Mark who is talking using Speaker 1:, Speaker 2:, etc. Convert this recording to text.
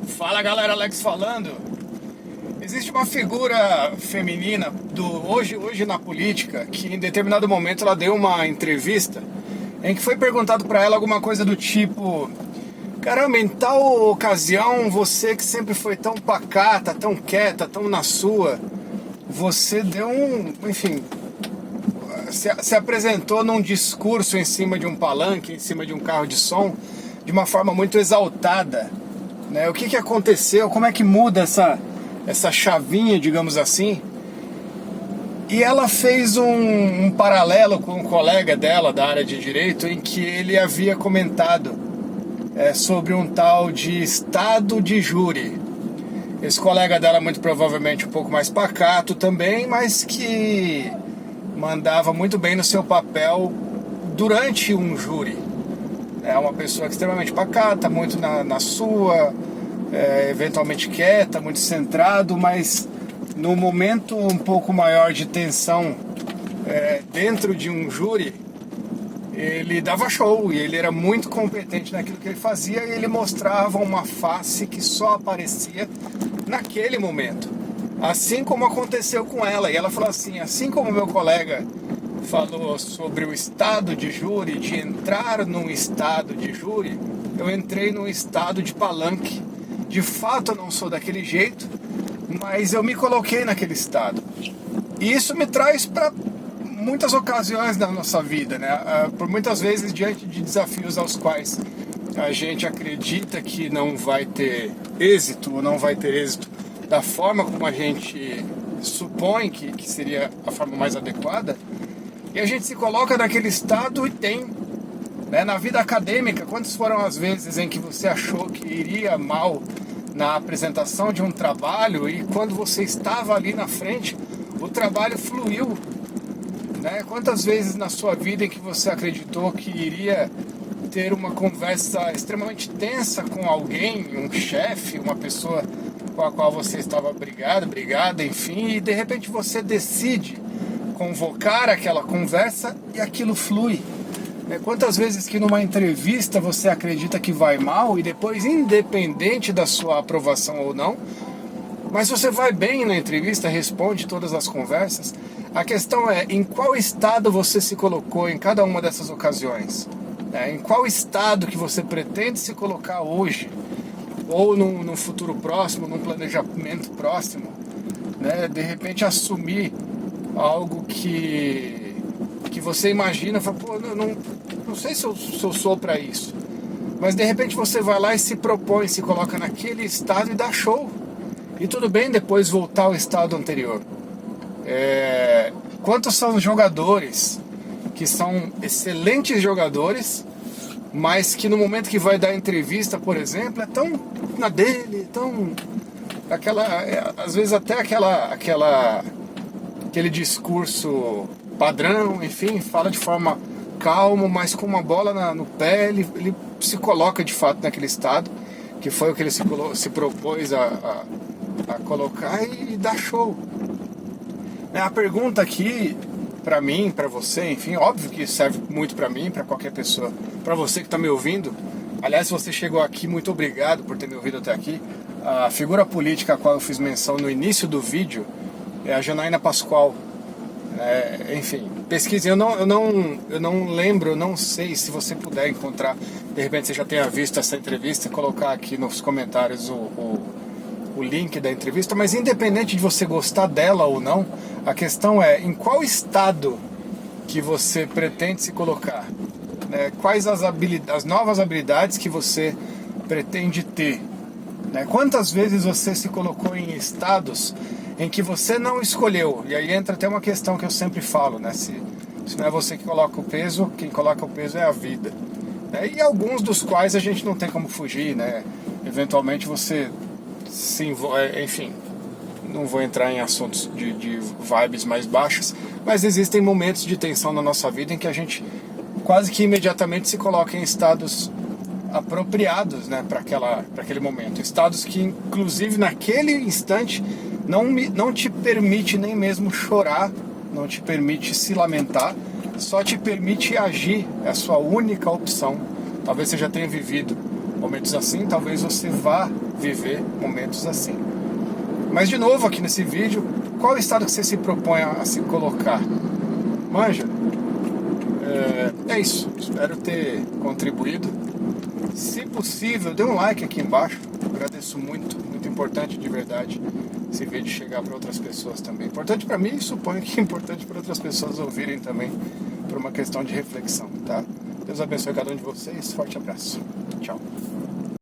Speaker 1: Fala galera, Alex falando. Existe uma figura feminina do hoje na política que em determinado momento ela deu uma entrevista em que foi perguntado para ela alguma coisa do tipo: caramba, em tal ocasião você que sempre foi tão pacata, tão quieta, tão na sua, você deu se apresentou num discurso em cima de um palanque, em cima de um carro de som, de uma forma muito exaltada, né? O que aconteceu? Como é que muda essa chavinha, digamos assim? E ela fez um paralelo com um colega dela da área de direito, em que ele havia comentado sobre um tal de estado de júri. Esse colega dela, muito provavelmente um pouco mais pacato também, mas que mandava muito bem no seu papel durante um júri. É uma pessoa extremamente pacata, muito na sua, eventualmente quieta, muito centrado, mas no momento um pouco maior de tensão dentro de um júri, ele dava show e ele era muito competente naquilo que ele fazia, e ele mostrava uma face que só aparecia naquele momento. Assim como aconteceu com ela, e ela falou assim: assim como meu colega falou sobre o estado de júri, de entrar num estado de júri, eu entrei num estado de palanque. De fato eu não sou daquele jeito, mas eu me coloquei naquele estado. E isso me traz para muitas ocasiões da nossa vida, né? Por muitas vezes, diante de desafios aos quais a gente acredita que não vai ter êxito, ou não vai ter êxito da forma como a gente supõe que seria a forma mais adequada, e a gente se coloca naquele estado e tem, né? Na vida acadêmica, quantas foram as vezes em que você achou que iria mal na apresentação de um trabalho, e quando você estava ali na frente, o trabalho fluiu, né? Quantas vezes na sua vida em que você acreditou que iria ter uma conversa extremamente tensa com alguém, um chefe, uma pessoa com a qual você estava brigada, enfim, e de repente você decide convocar aquela conversa e aquilo flui. Quantas vezes que numa entrevista você acredita que vai mal e depois, independente da sua aprovação ou não, mas você vai bem na entrevista, responde todas as conversas. A questão é em qual estado você se colocou em cada uma dessas ocasiões, né? Em qual estado que você pretende se colocar hoje, ou num futuro próximo, num planejamento próximo, né? De repente assumir algo que você imagina, fala, pô, não sei se eu sou para isso, mas de repente você vai lá e se propõe, se coloca naquele estado e dá show, e tudo bem depois voltar ao estado anterior. Quantos são os jogadores que são excelentes jogadores, mas que no momento que vai dar entrevista, por exemplo, é tão na dele, tão às vezes até aquele discurso padrão, enfim, fala de forma calma, mas com uma bola no pé, ele se coloca de fato naquele estado, que foi o que ele se propôs a colocar, e dá show. A pergunta aqui, pra mim, pra você, enfim, óbvio que serve muito pra mim, pra qualquer pessoa, pra você que tá me ouvindo. Aliás, se você chegou aqui, muito obrigado por ter me ouvido até aqui. A figura política a qual eu fiz menção no início do vídeo é a Janaína Pascoal. Enfim, pesquise. Eu não lembro, eu não sei, se você puder encontrar, de repente você já tenha visto essa entrevista, colocar aqui nos comentários o link da entrevista, mas independente de você gostar dela ou não, a questão é em qual estado que você pretende se colocar, né? Quais as novas habilidades que você pretende ter, né? Quantas vezes você se colocou em estados em que você não escolheu, e aí entra até uma questão que eu sempre falo, né? Se não é você que coloca o peso, quem coloca o peso é a vida, né? E alguns dos quais a gente não tem como fugir, né? Eventualmente você se envolve, enfim, não vou entrar em assuntos de vibes mais baixas, mas existem momentos de tensão na nossa vida em que a gente quase que imediatamente se coloca em estados apropriados, né, para aquele momento, estados que inclusive naquele instante não te permite nem mesmo chorar, não te permite se lamentar, só te permite agir, é a sua única opção. Talvez você já tenha vivido momentos assim, talvez você vá viver momentos assim. Mas de novo aqui nesse vídeo, qual é o estado que você se propõe a se colocar? Manja? É isso, espero ter contribuído. Se possível, dê um like aqui embaixo, agradeço muito, muito importante de verdade esse vídeo chegar para outras pessoas também. Importante para mim e suponho que é importante para outras pessoas ouvirem também, por uma questão de reflexão, tá? Deus abençoe cada um de vocês, forte abraço, tchau.